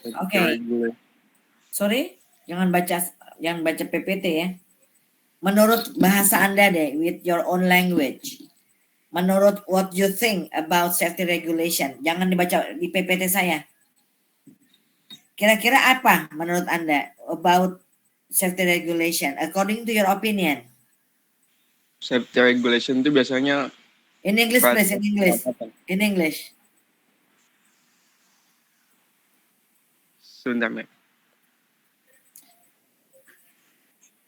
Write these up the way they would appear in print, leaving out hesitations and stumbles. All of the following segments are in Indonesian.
Oke. Sorry, jangan baca PPT ya. Menurut bahasa Anda deh, with your own language. Menurut what you think about safety regulation. Jangan dibaca di PPT saya. Kira-kira apa menurut Anda about safety regulation according to your opinion? Safety regulation itu biasanya In English, please. In English. In English. Sebentar, Mek.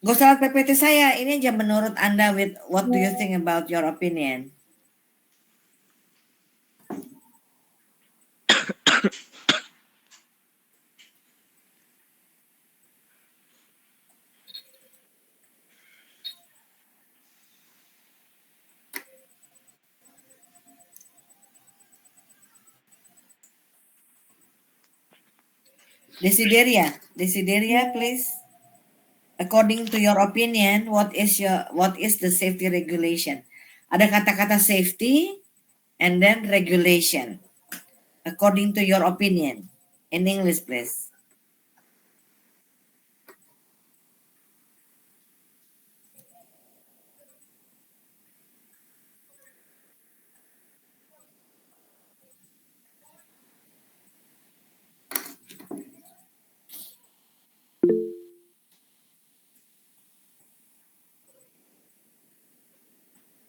Gak usah PPT saya. Ini aja menurut Anda with what do you think about your opinion? Desideria, please. According to your opinion, what is the safety regulation? Ada kata-kata safety and then regulation. According to your opinion, in English, please.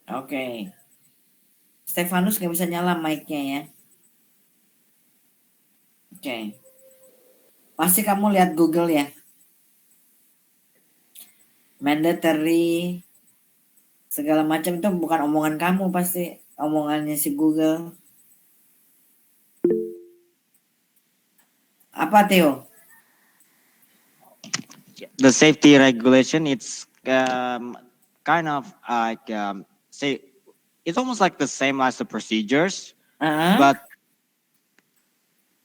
Oke. Stefanus nggak bisa nyala mic-nya ya. Oke. Pasti kamu lihat Google ya. Mandatory segala macam itu bukan omongan kamu, pasti omongannya si Google. Apa Theo? The safety regulation, it's kind of like say it's almost like the same as the procedures, but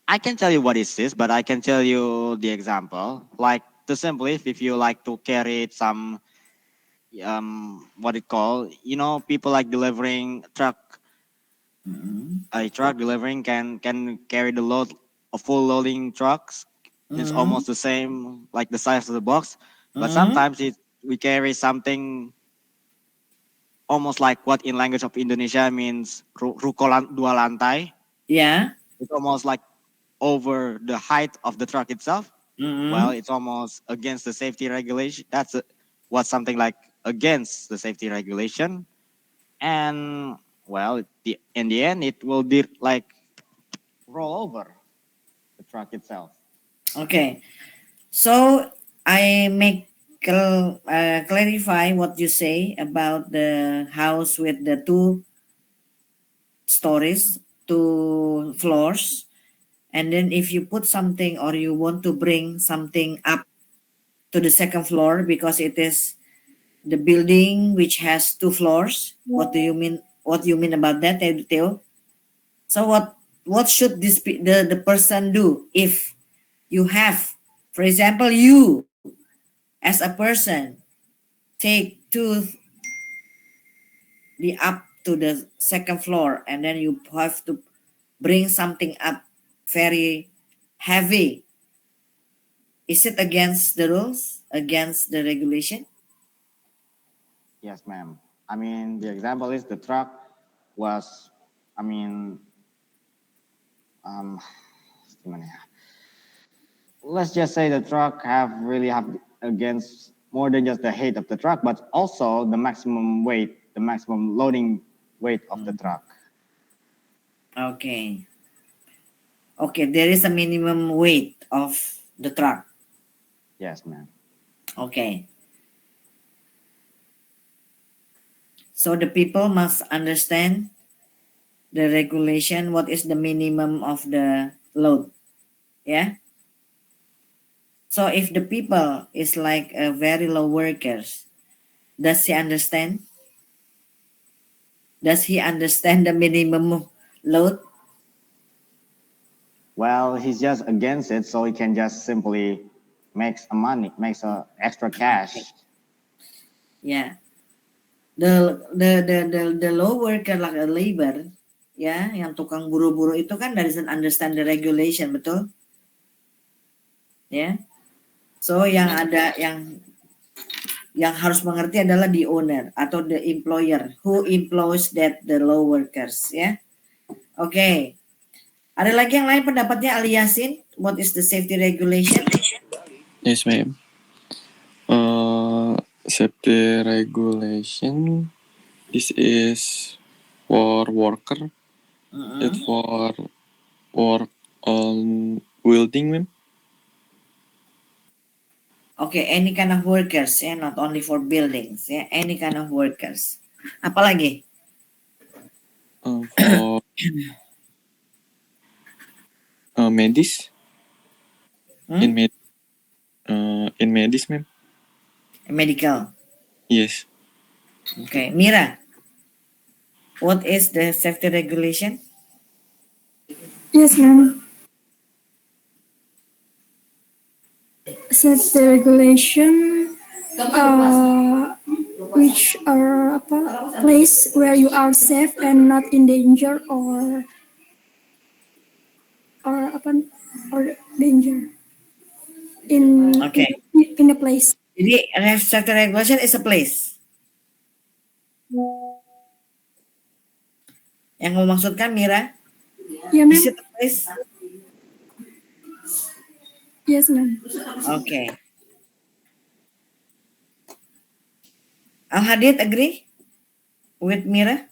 I can tell you what it is, but I can tell you the example. Like to simply, if you like to carry some what it call, people like delivering truck. A truck delivering can carry the load of full loading trucks. It's almost the same, like the size of the box, but sometimes we carry something almost like what in language of Indonesia means ruko dua lantai. Yeah. It's almost like over the height of the truck itself. Well, it's almost against the safety regulation. That's what's something like against the safety regulation. And well, in the end, it will be like roll over the truck itself. Okay. So I make clarify what you say about the house with the 2 stories, 2 floors, and then if you put something or you want to bring something up to the 2nd floor because it is the building which has 2 floors. What do you mean? What you mean about that, Theo? So what should the person do if you have, for example, you as a person take the up to the 2nd floor and then you have to bring something up very heavy. Is it against the rules, against the regulation? Yes, ma'am. I mean, the example is the truck was, I mean, let's just say the truck have against more than just the height of the truck, but also the maximum weight, the maximum loading weight of the truck. Okay. Okay, there is a minimum weight of the truck. Yes, ma'am. Okay. So the people must understand the regulation, what is the minimum of the load. Yeah. So if the people is like a very low workers, does he understand? Does he understand the minimum load? Well, he's just against it, so he can just simply makes extra cash. Yeah. The low worker like a labor, ya, yang tukang buru-buru itu kan doesn't understand the regulation, betul? Ya. So yang ada yang harus mengerti adalah the owner atau the employer who employs the law workers, ya. Oke. Ada lagi yang lain pendapatnya Ali Yasin? What is the safety regulation? Yes, ma'am. Safety regulation. This is for worker. It's for work on building, ma'am. Okay, any kind of workers, ya, not only for buildings, ya, any kind of workers. Apalagi? For medis. In medis, ma'am. Medical. Yes. Okay, Mira. What is the safety regulation? Yes, ma'am. Safety regulation, which are place where you are safe and not in danger or danger in Okay. in a place. Jadi safety regulation is a place. Yang memaksudkan Mira? Yeah, ma'am. Is it a place? Yes, ma'am. Okay. Al Hadid agree with Mira?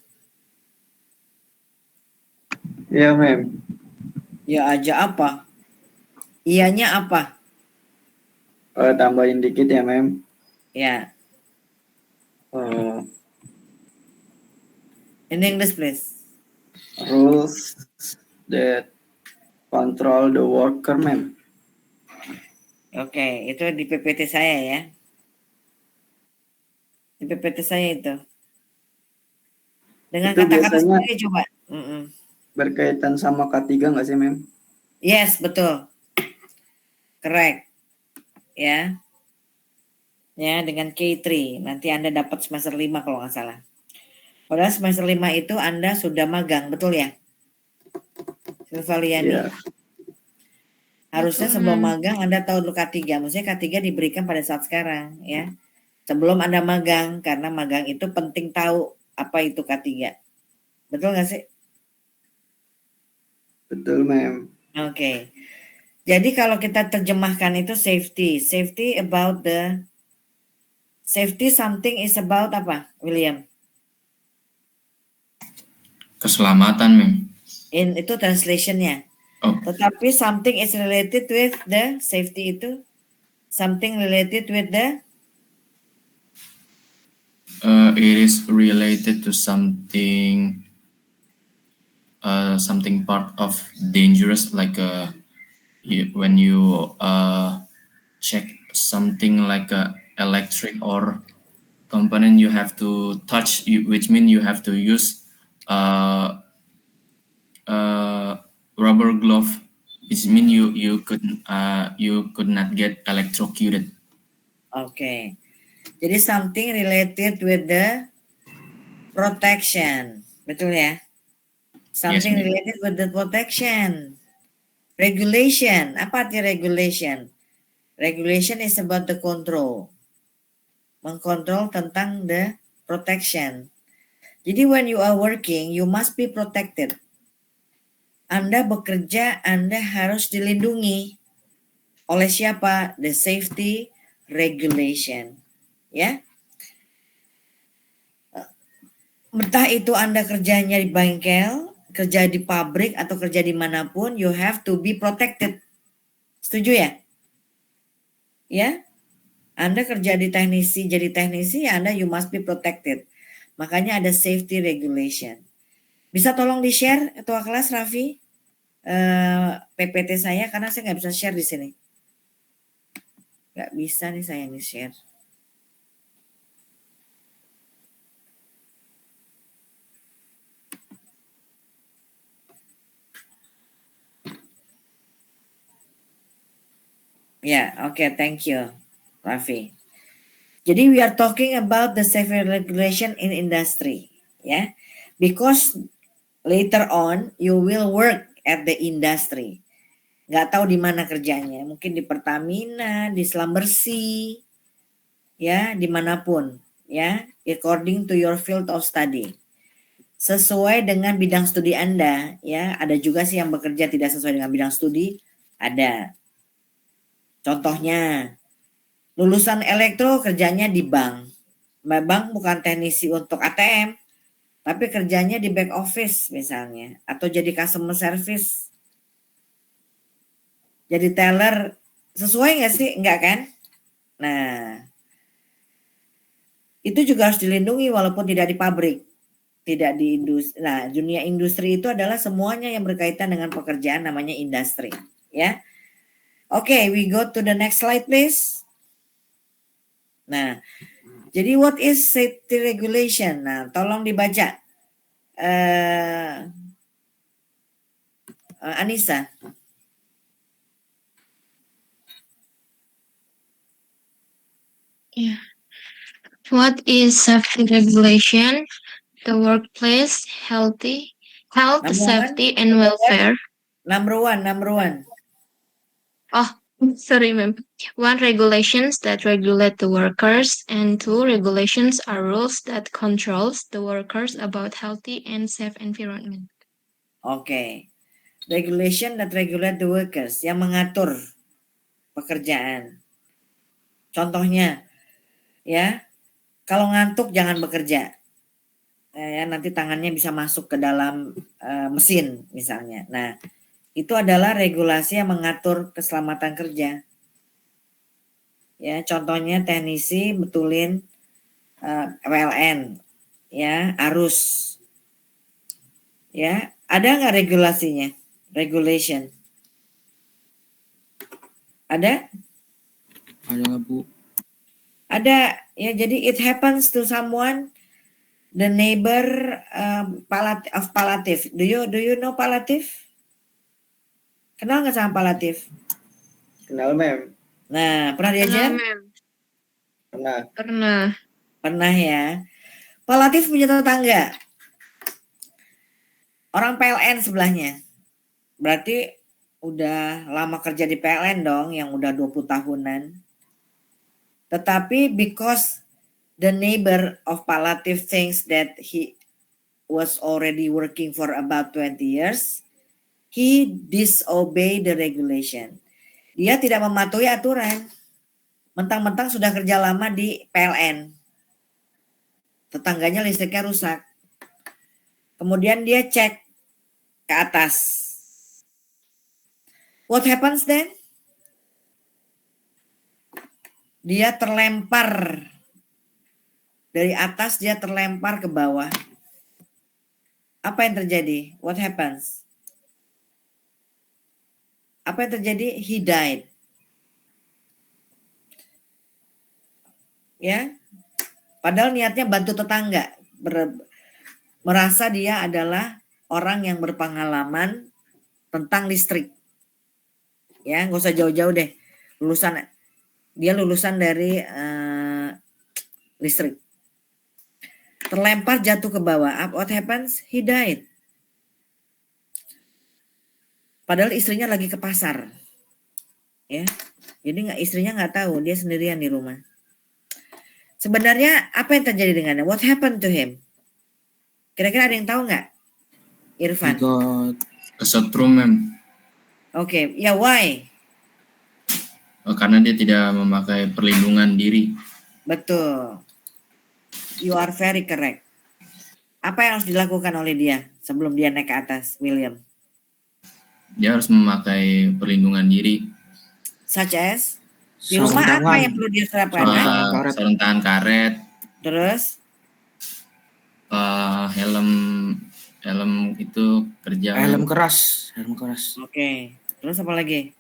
Ya, ma'am. Ya aja apa? Iyanya apa? Tambahin dikit ya, ma'am. Ya. In English, please. Rules that control the worker, ma'am. Oke, itu di PPT saya ya. Di PPT saya itu. Dengan Itu kata-kata biasanya sendiri coba. berkaitan sama K3 nggak sih, ma'am? Yes, betul. Correct. Ya. Ya, dengan K3. Nanti Anda dapat semester 5 kalau nggak salah. Padahal semester 5 itu Anda sudah magang, betul ya? Silvaliani. Iya. Harusnya sebelum magang Anda tahu dulu K3. Maksudnya K3 diberikan pada saat sekarang ya. Sebelum Anda magang, karena magang itu penting tahu apa itu K3. Betul nggak sih? Betul, ma'am. Oke. Jadi kalau kita terjemahkan itu safety. Safety about the safety something is about apa, William? Keselamatan, ma'am. Itu translationnya. Oh. Tetapi something is related with the safety itu. Something related with the It is related to something something part of dangerous, like when you check something like a electric or component, you have to touch, which means you have to use rubber glove, which means you could not get electrocuted. Okay. Jadi something related with the protection. Betul ya? Something Yes, related with the protection. Regulation. Apa arti regulation? Regulation is about the control. Mengkontrol tentang the protection. Jadi when you are working, you must be protected. Anda bekerja, Anda harus dilindungi. Oleh siapa? The safety regulation. Ya. Entah itu Anda kerjanya di bengkel, kerja di pabrik, atau kerja dimanapun, you have to be protected. Setuju ya? Ya? Anda kerja di teknisi, jadi teknisi, Anda you must be protected. Makanya ada safety regulation. Bisa tolong di-share, Ketua Kelas Raffi, PPT saya, karena saya nggak bisa share di sini. Nggak bisa nih saya nih share. Yeah, okay, thank you, Raffi. Jadi we are talking about the safety regulation in industry, yeah, because later on you will work at the industry. nggak tahu di mana kerjanya, mungkin di Pertamina, di Selam Bersih, ya, dimanapun, ya, according to your field of study. Sesuai dengan bidang studi Anda, ya, ada juga sih yang bekerja tidak sesuai dengan bidang studi, ada. Contohnya, lulusan elektro kerjanya di bank. Bank bukan teknisi untuk ATM, tapi kerjanya di back office misalnya, atau jadi customer service, jadi teller, sesuai nggak sih? Enggak kan? Nah, itu juga harus dilindungi walaupun tidak di pabrik, tidak di industri. Nah, dunia industri itu adalah semuanya yang berkaitan dengan pekerjaan, namanya industri, ya. Oke, we go to the next slide please. Nah, jadi what is safety regulation? Nah, tolong dibaca. Anissa. Yeah. What is safety regulation? The workplace, health, Number safety, and welfare. Number one. Oh, sorry, ma'am. 1, regulations that regulate the workers, and 2, regulations are rules that controls the workers about healthy and safe environment. Oke. Regulation that regulate the workers, yang mengatur pekerjaan. Contohnya, ya, kalau ngantuk jangan bekerja. Ya, nanti tangannya bisa masuk ke dalam mesin misalnya. Nah, itu adalah regulasi yang mengatur keselamatan kerja. Ya, contohnya teknisi betulin PLN, ya, arus. Ya, ada nggak regulasinya? Regulation. Ada? Ada nggak, Bu? Ada, ya, jadi it happens to someone, the neighbor of Palatif. Do you know Palatif? Kenal nggak sama Palatif? Kenal, mem. Nah, pernah diajar? Pernah. Pernah ya. Palatif punya tetangga. Orang PLN sebelahnya. Berarti udah lama kerja di PLN dong, yang udah 20 tahunan. Tetapi because the neighbor of Palatif thinks that he was already working for about 20 years, he disobey the regulation. Dia tidak mematuhi aturan. Mentang-mentang sudah kerja lama di PLN. Tetangganya listriknya rusak. Kemudian dia cek ke atas. What happens then? Dia terlempar dari atas, dia terlempar ke bawah. Apa yang terjadi? What happens? Apa yang terjadi? He died. Ya, padahal niatnya bantu tetangga, merasa dia adalah orang yang berpengalaman tentang listrik. Ya, nggak usah jauh-jauh deh, dia lulusan dari listrik. Terlempar, jatuh ke bawah. What happens? He died. Padahal istrinya lagi ke pasar. Ya, jadi istrinya nggak tahu, dia sendirian di rumah. Sebenarnya apa yang terjadi dengannya? What happened to him? Kira-kira ada yang tahu nggak? Irfan. He got Kesetrum, ma'am. Oke, ya, why? Karena dia tidak memakai perlindungan diri. Betul. You are very correct. Apa yang harus dilakukan oleh dia sebelum dia naik ke atas, William? Dia harus memakai perlindungan diri. Such as? Di rumah apa yang perlu dia terapkan? Sarung tangan karet. Terus? Helm itu kerja. helm keras. Oke. Terus apa lagi?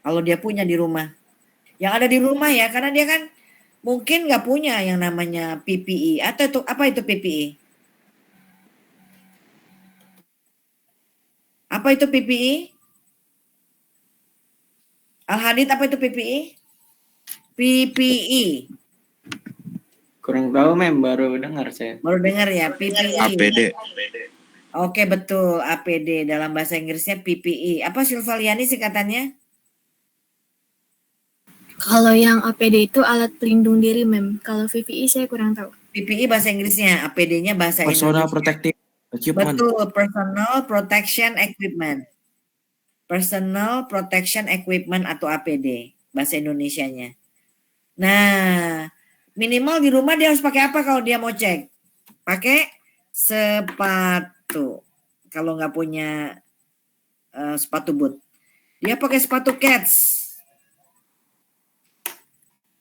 Kalau dia punya di rumah. Yang ada di rumah ya, karena dia kan mungkin nggak punya yang namanya PPE. Atau itu apa itu PPE? Apa itu PPE? Al-Hadid, apa itu PPE? PPE. Kurang tahu, mem. Baru dengar saya. Baru dengar ya, PPE. APD. Oke, betul. APD dalam bahasa Inggrisnya PPE. Apa Silvaliani singkatannya? Kalau yang APD itu alat pelindung diri, Mem. Kalau VPI saya kurang tahu. PPE bahasa Inggrisnya, APD-nya bahasa Personal Indonesia. protective equipment. Betul, Personal Protection Equipment. Personal Protection Equipment atau APD bahasa Indonesianya. Nah, minimal di rumah dia harus pakai apa kalau dia mau cek? Pakai sepatu. Kalau nggak punya sepatu boot, dia pakai sepatu cats.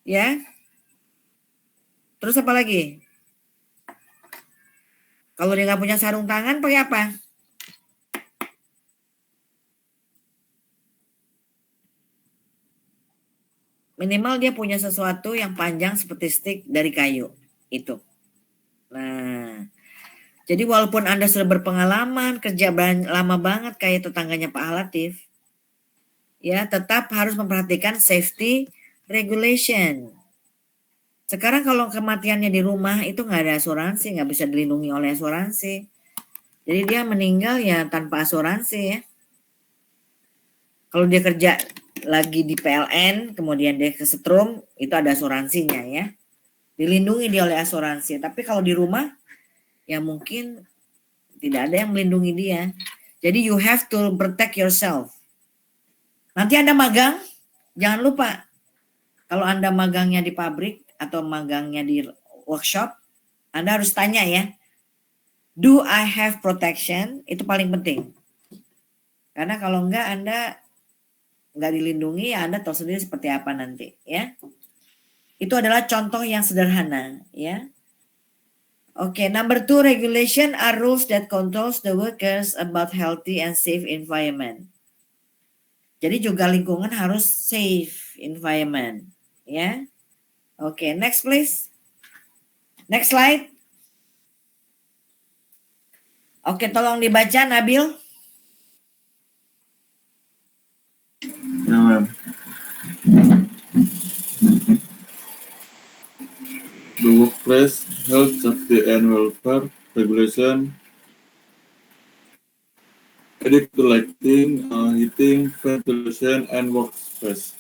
Ya. Terus apa lagi? Kalau dia nggak punya sarung tangan, pakai apa? Minimal dia punya sesuatu yang panjang seperti stick dari kayu. Itu. Nah, jadi walaupun Anda sudah berpengalaman, kerja lama banget kayak tetangganya Pak Latif, ya tetap harus memperhatikan safety regulation. Sekarang kalau kematiannya di rumah itu nggak ada asuransi, nggak bisa dilindungi oleh asuransi. Jadi dia meninggal ya tanpa asuransi ya. Kalau dia kerja lagi di PLN, kemudian dia kesetrum, itu ada asuransinya ya. Dilindungi dia oleh asuransi. Tapi kalau di rumah, ya mungkin tidak ada yang melindungi dia. Jadi you have to protect yourself. Nanti Anda magang, jangan lupa. Kalau Anda magangnya di pabrik atau magangnya di workshop, Anda harus tanya ya. Do I have protection? Itu paling penting. Karena kalau enggak Anda nggak dilindungi, ya Anda tahu sendiri seperti apa nanti ya. Itu adalah contoh yang sederhana ya. Oke, number 2, regulation are rules that controls the workers about healthy and safe environment. Jadi juga lingkungan harus safe environment ya. Oke, next please. Next slide. Oke, tolong dibaca Nabil. Ya, ma'am. The workplace health, safety, and welfare regulation addict to lighting, heating, ventilation, and workspace.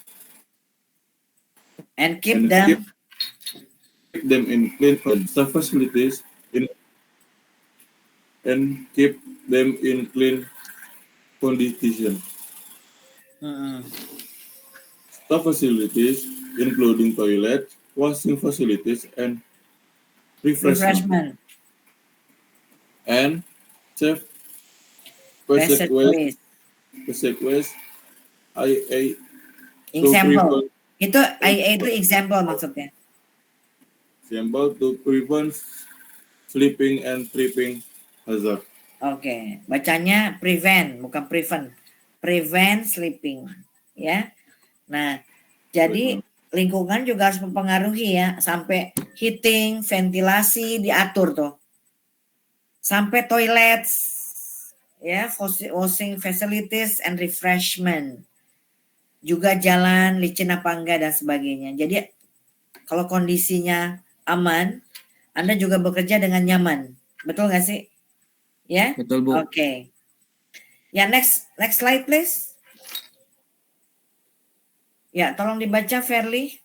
And keep And them keep them in clean staff facilities and keep them in clean condition. Staff facilities, including toilet, washing facilities, and refreshment. And safe basic waste, IA. example. Itu IA itu example maksudnya. Example to prevent slipping and tripping hazard. Oke, bacanya prevent bukan prevent. Prevent sleeping ya. Nah, jadi lingkungan juga harus mempengaruhi ya, sampai heating, ventilasi diatur tuh. Sampai toilet ya, washing facilities and refreshment. Juga jalan licin apa enggak dan sebagainya. Jadi kalau kondisinya aman, Anda juga bekerja dengan nyaman. Betul nggak sih? Ya? Betul, Bu. Oke. Ya, next slide please. Ya, tolong dibaca Fairly.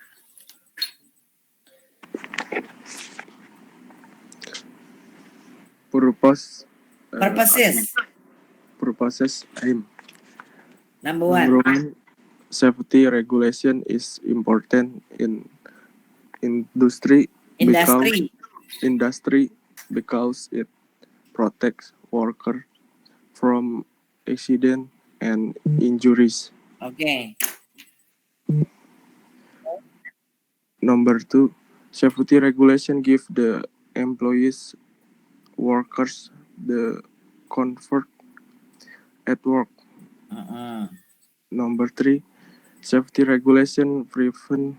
Purposes aim. Number one, safety regulation is important in industry because it protects workers from accident and injuries. Okay. Number 2, safety regulation give the workers the comfort at work. Number 3, safety regulation prevent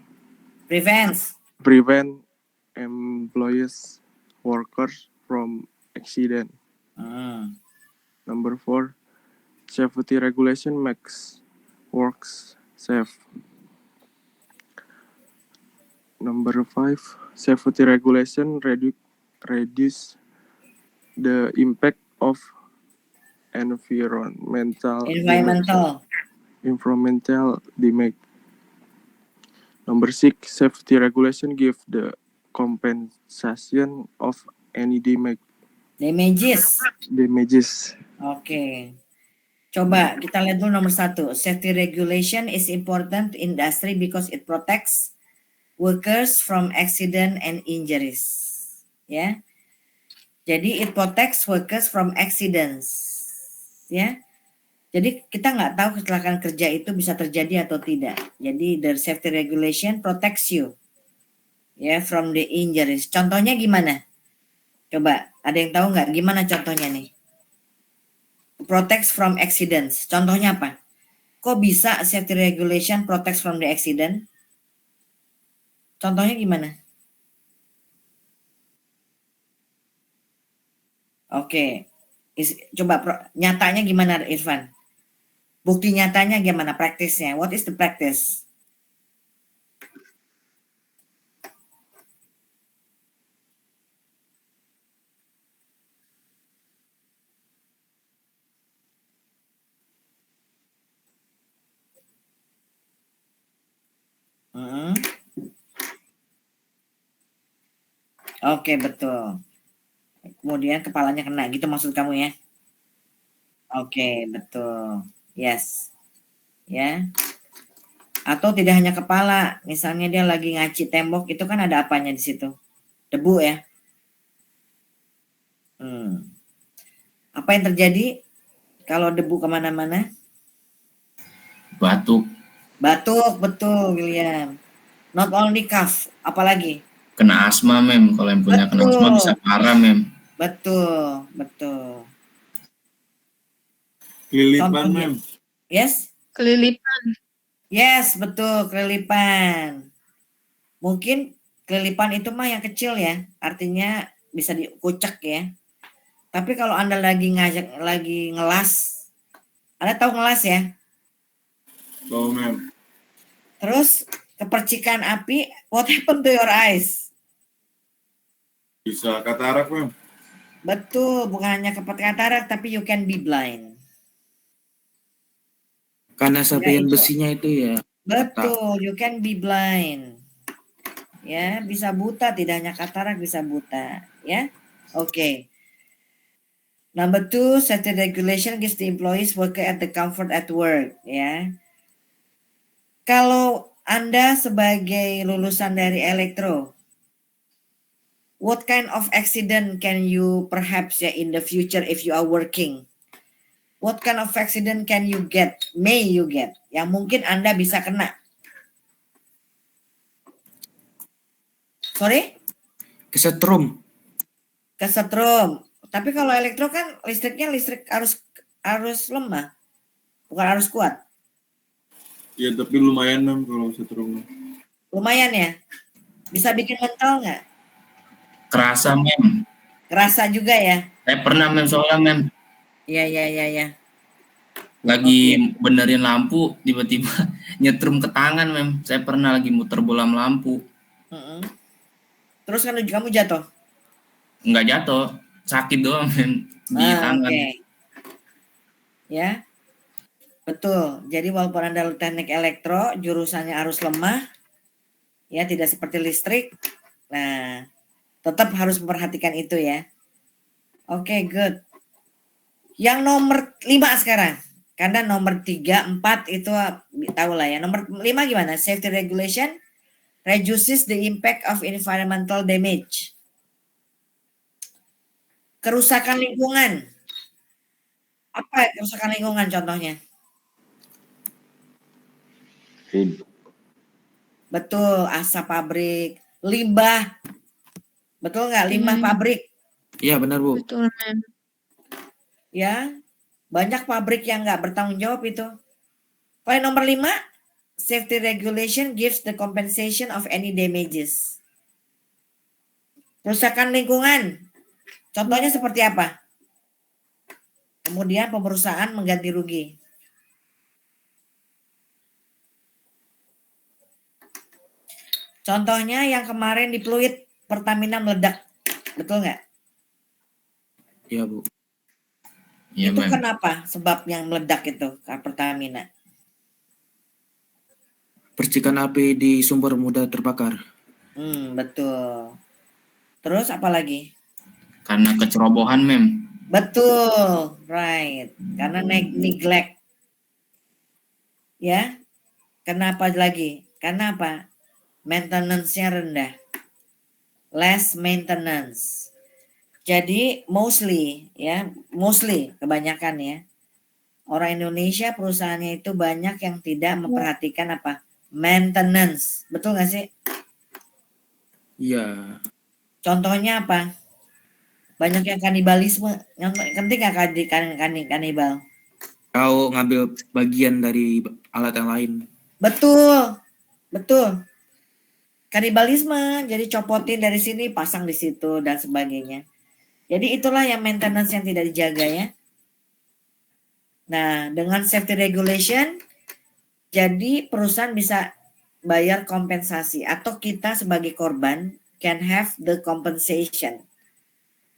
employees workers from accident. Number 4, safety regulation makes works safe. Number 5, safety regulation reduce the impact of environmental Environmental. damage. Number 6, safety regulation give the compensation of any Damages. damages. Oke. Coba kita lihat dulu nomor 1. Safety regulation is important in industry because it protects workers from accident and injuries. Ya. Jadi it protects workers from accidents. Ya. Jadi kita nggak tahu kecelakaan kerja itu bisa terjadi atau tidak. Jadi the safety regulation protects you ya from the injuries. Contohnya gimana? Coba ada yang tahu nggak gimana contohnya nih? Protects from accidents. Contohnya apa? Kok bisa safety regulation protects from the accident? Contohnya gimana? Oke. Coba nyatanya gimana Irfan? Bukti nyatanya gimana praktisnya? What is the practice? Oke, betul. Kemudian kepalanya kena, gitu maksud kamu ya? Oke, betul. Yes. Ya. Atau tidak hanya kepala, misalnya dia lagi ngaci tembok, itu kan ada apanya di situ? Debu ya. Apa yang terjadi kalau debu kemana-mana? Batuk. Batuk, betul William. Not only cough, apalagi? Kena asma, Mem. Kalau yang punya kena asma bisa parah, Mem. Betul, betul. Kelilipan, Mem. Yes? Kelilipan. Yes, betul, kelilipan. Mungkin kelilipan itu mah yang kecil ya, artinya bisa dikucek ya. Tapi kalau Anda lagi ngelas, Anda tahu ngelas ya? Tahu, Mem. Terus kepercikan api, what happened to your eyes? Bisa katarak, Mem. Betul, bukan hanya katarak, tapi you can be blind. Karena serpihan besinya itu ya. Betul, you can be blind. Ya, bisa buta, tidak hanya katarak, bisa buta. Ya, oke. Number 2, safety regulation gives the employees worker at the comfort at work. Ya, kalau Anda sebagai lulusan dari elektro, what kind of accident can you perhaps in the future if you are working? What kind of accident can you get? May you get? Yang mungkin Anda bisa kena. Sorry? Kesetrum. Tapi kalau elektro kan listrik arus lemah, bukan arus kuat. Ya, tapi lumayan, Mem, kalau setrum. Lumayan ya? Bisa bikin mental nggak? Kerasa, Mem. Kerasa juga ya? Saya pernah, Mem, soalnya, Mem. Iya. Lagi benerin lampu, tiba-tiba nyetrum ke tangan, Mem. Saya pernah lagi muter bolam lampu. Terus kan kamu jatuh? Enggak jatuh, sakit doang, Mem, di tangan. Okay. Ya, betul. Jadi walaupun Anda teknik elektro, jurusannya arus lemah, ya tidak seperti listrik. Nah, tetap harus memperhatikan itu ya. Oke, good. Yang nomor 5 sekarang. Karena nomor 3, 4 itu tahu lah ya. Nomor 5 gimana? Safety regulation reduces the impact of environmental damage. Kerusakan lingkungan. Apa kerusakan lingkungan contohnya? Betul, asap pabrik, limbah. Betul nggak? Limbah pabrik. Iya, benar, Bu. Betul, Mem. Ya, banyak pabrik yang nggak bertanggung jawab itu. Poin nomor 5, safety regulation gives the compensation of any damages. Kerusakan lingkungan. Contohnya seperti apa? Kemudian perusahaan mengganti rugi. Contohnya yang kemarin di Pluit Pertamina meledak. Betul nggak? Iya, Bu. Iya, Itu ma'am. kenapa sebab yang meledak itu Pertamina? Percikan api di sumber mudah terbakar. Betul. Terus apa lagi? Karena kecerobohan, ma'am. Betul, right. Karena neglect. Ya, kenapa lagi? Karena apa? Maintenance-nya rendah. Less maintenance. Jadi mostly kebanyakan ya. Orang Indonesia perusahaannya itu banyak yang tidak memperhatikan apa? Maintenance. Betul nggak sih? Iya. Contohnya apa? Banyak yang kanibalisme. Penting nggak kanibal? Kau ngambil bagian dari alat yang lain. Betul. Betul. Kanibalisme, jadi copotin dari sini, pasang di situ, dan sebagainya. Jadi itulah yang maintenance yang tidak dijaga ya. Nah, dengan safety regulation, jadi perusahaan bisa bayar kompensasi atau kita sebagai korban can have the compensation.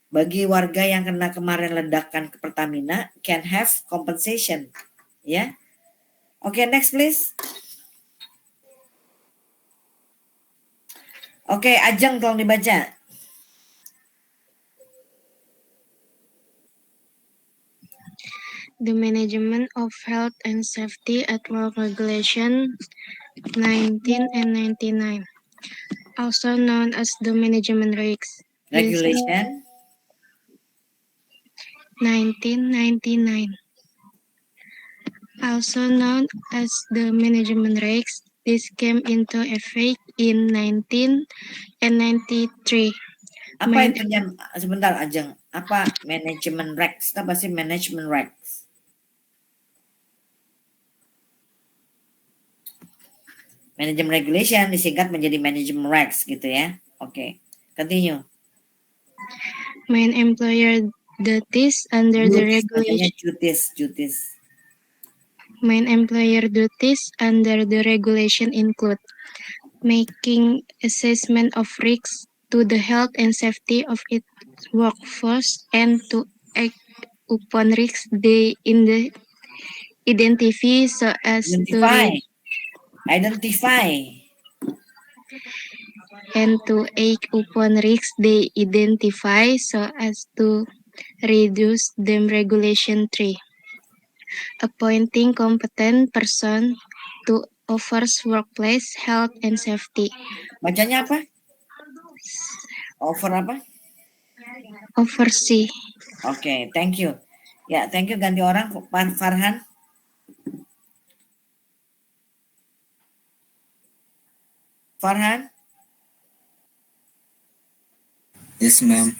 Bagi warga yang kena kemarin ledakan ke Pertamina can have compensation. Ya. Oke, next please. Oke, Ajeng tolong dibaca. The Management of Health and Safety at Work Regulation 19 and 99, also known as the Management Regs. Regulation 1999, also known as the Management Regs. This came into effect in 1993. Apa itu sebentar Ajeng? Apa manajemen regs? Apa sih manajemen regs? Manajemen regulation disingkat menjadi manajemen regs gitu ya. Oke. Continue. Main employer duties under the regulation. Duties. Main employer duties under the regulation include making assessment of risks to the health and safety of its workforce and to act upon risks they identify so as Identify. And to act upon risks they identify so as to reduce them. Regulation 3. Appointing competent person to oversee workplace health and safety. Bacanya apa? Over apa? Oversee. Oke, thank you. Ya, thank you. Ganti orang, Farhan. Farhan? Yes, ma'am.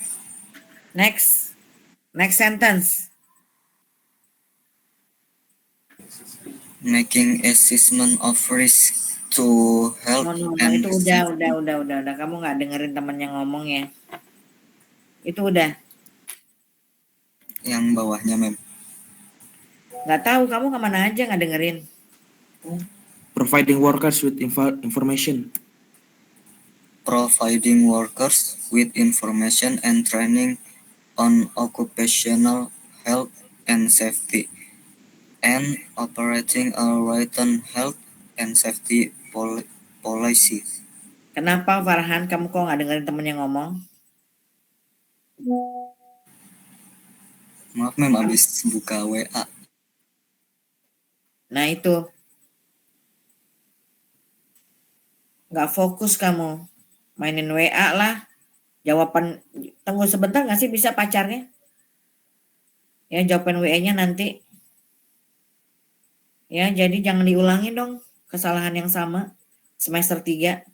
Next sentence. Making assessment of risk to health No, and itu udah. Kamu nggak dengerin temannya ngomong ya. Itu udah. Yang bawahnya, ma'am. Nggak tahu, kamu kemana aja nggak dengerin. Providing workers with information. Providing workers with information and training on occupational health and safety, and operating a written health and safety policy. Kenapa Farhan, kamu kok nggak dengerin temennya ngomong? Maaf, ma'am, habis buka WA. Nah itu. Nggak fokus kamu. Mainin WA lah. Jawaban, tunggu sebentar nggak sih bisa pacarnya? Ya, jawaban WA-nya nanti. Ya, jadi jangan diulangi dong kesalahan yang sama semester 3.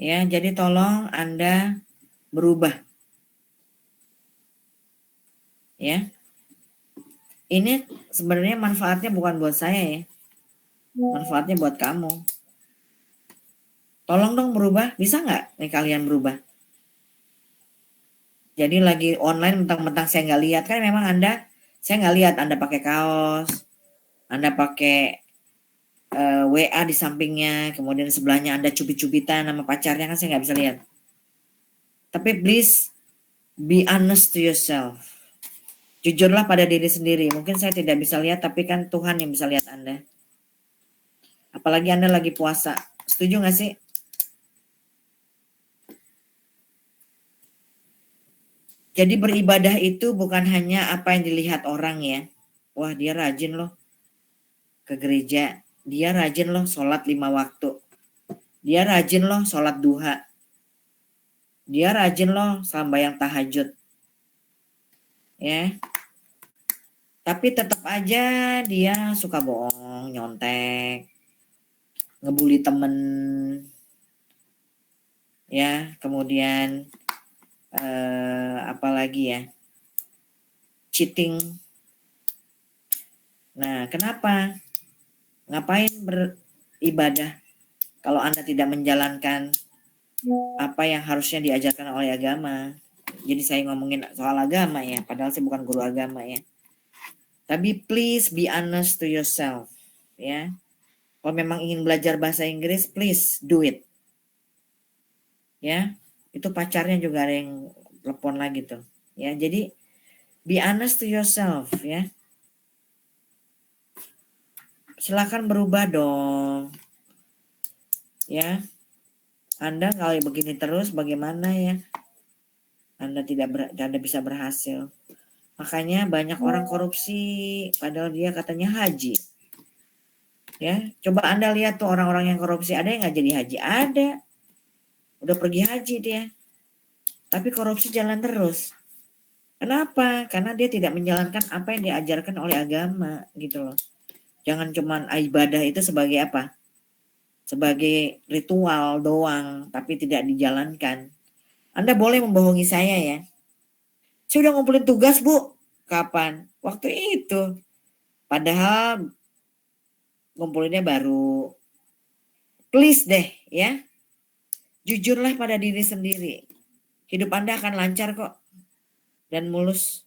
Ya, jadi tolong Anda berubah. Ya. Ini sebenarnya manfaatnya bukan buat saya ya. Manfaatnya buat kamu. Tolong dong berubah, bisa nggak nih kalian berubah? Jadi lagi online mentang-mentang saya nggak lihat, kan memang saya nggak lihat Anda pakai kaos, Anda pakai WA di sampingnya, kemudian sebelahnya Anda cubit-cubitan sama pacarnya, kan saya nggak bisa lihat. Tapi please Be honest to yourself. Jujurlah pada diri sendiri. Mungkin saya tidak bisa lihat, tapi kan Tuhan yang bisa lihat Anda. Apalagi Anda lagi puasa. Setuju nggak sih? Jadi beribadah itu bukan hanya apa yang dilihat orang ya. Wah, dia rajin loh ke gereja. Dia rajin loh sholat 5 waktu. Dia rajin loh sholat duha. Dia rajin loh sembahyang tahajud. Ya. Tapi tetap aja dia suka bohong, nyontek, ngebully temen. Ya, kemudian apalagi ya? Cheating. Nah, kenapa? Ngapain beribadah kalau Anda tidak menjalankan apa yang harusnya diajarkan oleh agama? Jadi saya ngomongin soal agama ya, padahal saya bukan guru agama ya. Tapi please be honest to yourself ya. Kalau memang ingin belajar bahasa Inggris, please do it. Ya, itu pacarnya juga ada yang telepon lagi tuh. Ya, jadi be honest to yourself ya. Silakan berubah dong. Ya. Anda kalau begini terus bagaimana ya? Anda Anda bisa berhasil. Makanya banyak orang korupsi padahal dia katanya haji. Ya, coba Anda lihat tuh orang-orang yang korupsi, ada yang nggak jadi haji? Ada. Udah pergi haji dia. Tapi korupsi jalan terus. Kenapa? Karena dia tidak menjalankan apa yang diajarkan oleh agama gitu loh. Jangan cuman ibadah itu sebagai apa? Sebagai ritual doang, tapi tidak dijalankan. Anda boleh membohongi saya ya. Saya udah ngumpulin tugas, Bu. Kapan? Waktu itu. Padahal ngumpulinnya baru. Please deh ya. Jujurlah pada diri sendiri. Hidup Anda akan lancar kok. Dan mulus.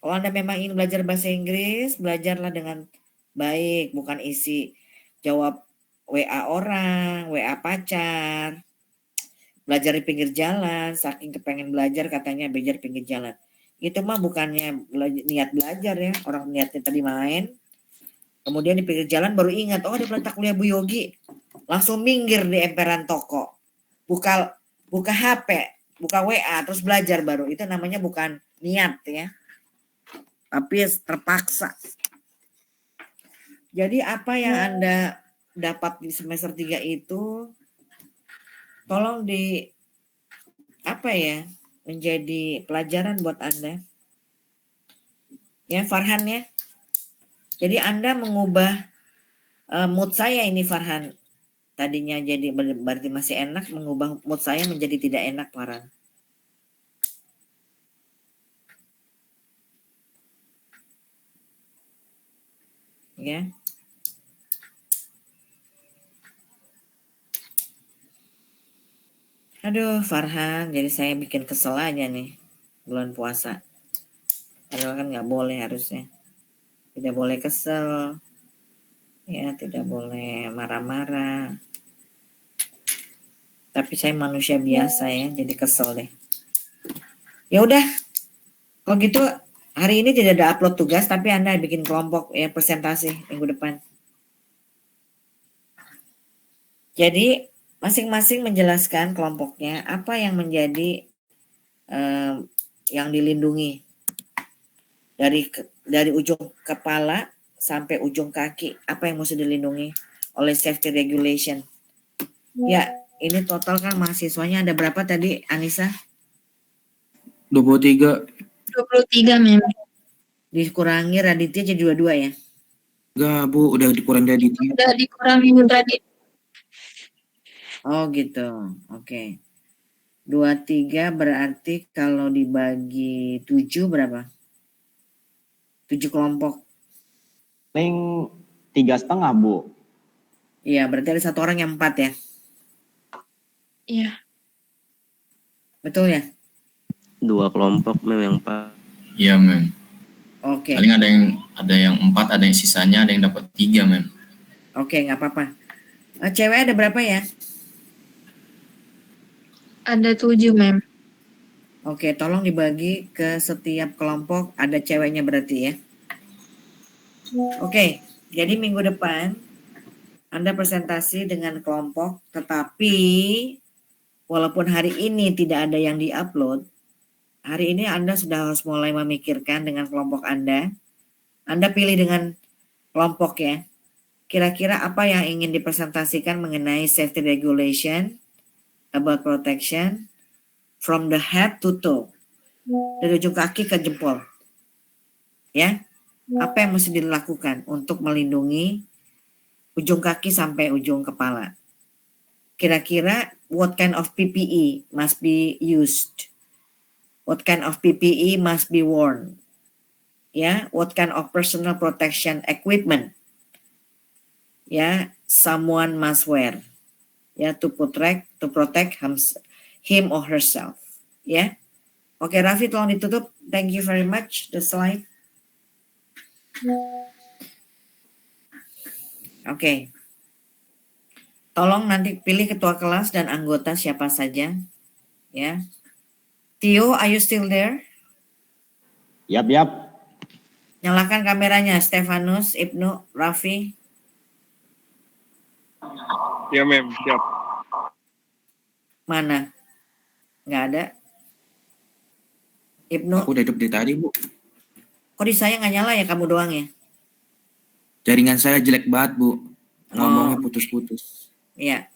Kalau Anda memang ingin belajar bahasa Inggris, belajarlah dengan baik. Bukan isi jawab WA orang, WA pacar. Belajar di pinggir jalan, saking kepengen belajar katanya belajar pinggir jalan. Itu mah bukannya niat belajar ya, orang niatnya tadi main. Kemudian di pinggir jalan baru ingat, oh ada peletak kuliah Bu Yogi. Langsung minggir di emperan toko. Buka HP, buka WA, terus belajar baru. Itu namanya bukan niat ya. Tapi terpaksa. Jadi apa yang Anda dapat di semester 3 itu tolong menjadi pelajaran buat Anda. Ya, Farhan ya. Jadi Anda mengubah mood saya ini Farhan. Tadinya jadi berarti masih enak, mengubah mood saya menjadi tidak enak Farhan. Ya. Aduh Farhan, jadi saya bikin kesel aja nih bulan puasa. Padahal kan nggak boleh harusnya. Tidak boleh kesel. Ya, tidak boleh marah-marah. Tapi saya manusia biasa ya, jadi kesel deh. Ya udah. Kalau gitu hari ini tidak ada upload tugas, tapi Anda bikin kelompok ya presentasi minggu depan. Jadi masing-masing menjelaskan kelompoknya apa yang menjadi yang dilindungi dari ujung kepala sampai ujung kaki, apa yang mesti dilindungi oleh safety regulation. Ya, ini total kan mahasiswanya ada berapa tadi Anissa? 23. 23 Mem. Dikurangi Raditya jadi 22 ya? Enggak Bu, udah dikurangi dari dia. Udah dikurangin tadi. Oh gitu, oke. 23 berarti kalau dibagi 7 berapa? 7 kelompok. Paling 3,5 Bu. Iya, berarti ada satu orang yang 4 ya? Iya. Betul ya? 2 kelompok memang Pak. Iya Mem. Oke. Paling ada yang 4, ada yang sisanya, ada yang dapat 3 Mem. Oke, nggak apa-apa. Cewek ada berapa ya? Ada 7, ma'am. Oke, tolong dibagi ke setiap kelompok, ada ceweknya berarti ya. Oke, jadi minggu depan Anda presentasi dengan kelompok, tetapi walaupun hari ini tidak ada yang di-upload, hari ini Anda sudah harus mulai memikirkan dengan kelompok Anda. Anda pilih dengan kelompok ya. Kira-kira apa yang ingin dipresentasikan mengenai safety regulation, about protection, from the head to toe. Dari ujung kaki ke jempol. Ya. Apa yang mesti dilakukan untuk melindungi ujung kaki sampai ujung kepala? Kira-kira what kind of PPE must be used? What kind of PPE must be worn? Ya, what kind of personal protection equipment? Ya, someone must wear. Ya, to protect him or herself. Ya. Oke, Raffi tolong ditutup. Thank you very much. The slide. Oke. Tolong nanti pilih ketua kelas dan anggota siapa saja. Ya. Tio, are you still there? Yap. Nyalakan kameranya, Stefanus, Ibnu, Raffi. Ya, ma'am. Siap. Mana? Nggak ada. Ibnu. Aku udah hidup dari tadi, Bu. Kok di saya nggak nyala ya, kamu doang ya? Jaringan saya jelek banget, Bu. Ngomongnya putus-putus. Iya.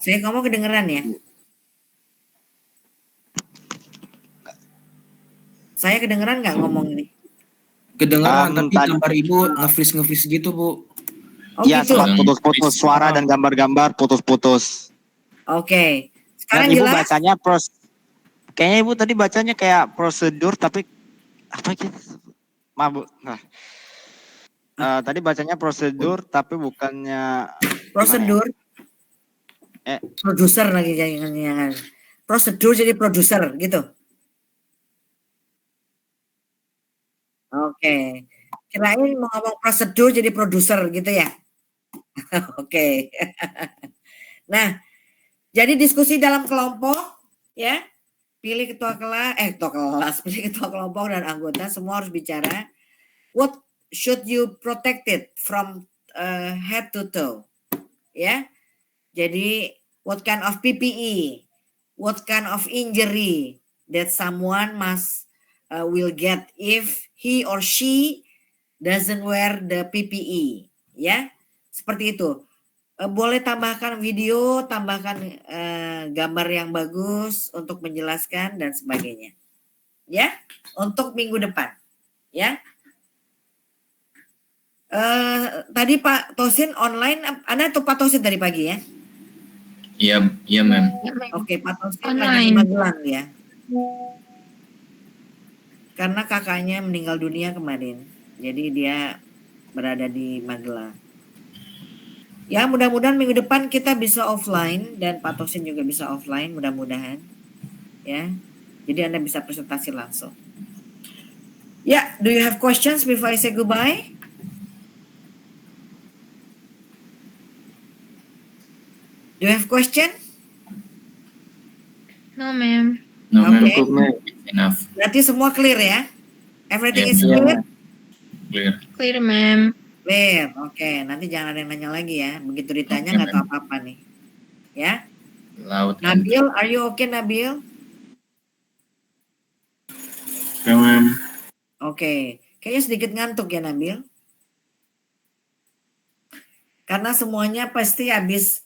Saya ngomong kedengeran ya? Saya kedengeran nggak ngomong ini? Kedengeran, tapi gambar Ibu nge-freeze gitu, Bu. Oh, Iya, gitu. sempat putus-putus suara dan gambar-gambar putus-putus. Oke. Sekarang Dan Ibu jelas? bacanya kayaknya Ibu tadi bacanya kayak prosedur tapi apa gitu? Mabuk. Nah. Tadi bacanya prosedur tapi bukannya Prosedur. Ya? Produser lagi jangan. Prosedur jadi produser gitu. Oke. Kirain mau ngomong prosedur jadi produser gitu ya. Oke. Nah, jadi diskusi dalam kelompok ya. Pilih ketua kelas, pilih ketua kelompok dan anggota, semua harus bicara. What should you protect it from head to toe? Ya. Jadi what kind of PPE, what kind of injury that someone will get if he or she doesn't wear the PPE, ya. Seperti itu. Boleh tambahkan video, tambahkan gambar yang bagus untuk menjelaskan dan sebagainya. Ya, untuk minggu depan. Ya. Tadi Pak Tosin online, Anda atau Pak Tosin tadi pagi ya? Iya, ma'am. Oke, Pak Tosin lagi di Magelang ya. Karena kakaknya meninggal dunia kemarin. Jadi dia berada di Magelang. Ya, mudah-mudahan minggu depan kita bisa offline dan Pak Tosin juga bisa offline, mudah-mudahan. Ya. Jadi Anda bisa presentasi langsung. Ya, do you have questions before I say goodbye? Do you have question? No, ma'am. No, ma'am. Okay. Enough. Berarti semua clear ya? Everything is Yes, clear? Clear. Clear, ma'am. Clear. Oke, nanti jangan ada yang nanya lagi ya. Begitu ditanya nggak tahu apa-apa nih. Ya. Loud. Nabil, are you okay Nabil? Ya, ma'am. Oke. Kayaknya sedikit ngantuk ya Nabil. Karena semuanya pasti habis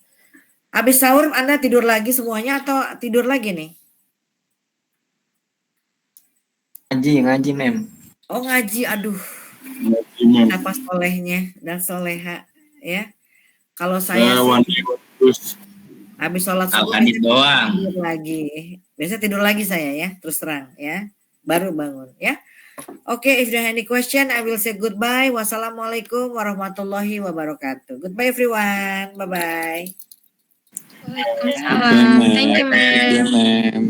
sahur Anda tidur lagi semuanya atau tidur lagi nih? Ngaji, ma'am. Oh, ngaji. Aduh. Apa solehnya dan soleha ya. Kalau saya habis sholat subuh doang. Tidur lagi. Biasa tidur lagi saya ya, terus terang ya. Baru bangun ya. Oke, if you have any question, I will say goodbye. Wassalamualaikum warahmatullahi wabarakatuh. Goodbye everyone. Bye-bye. Waalaikumsalam. Thank you, ma'am.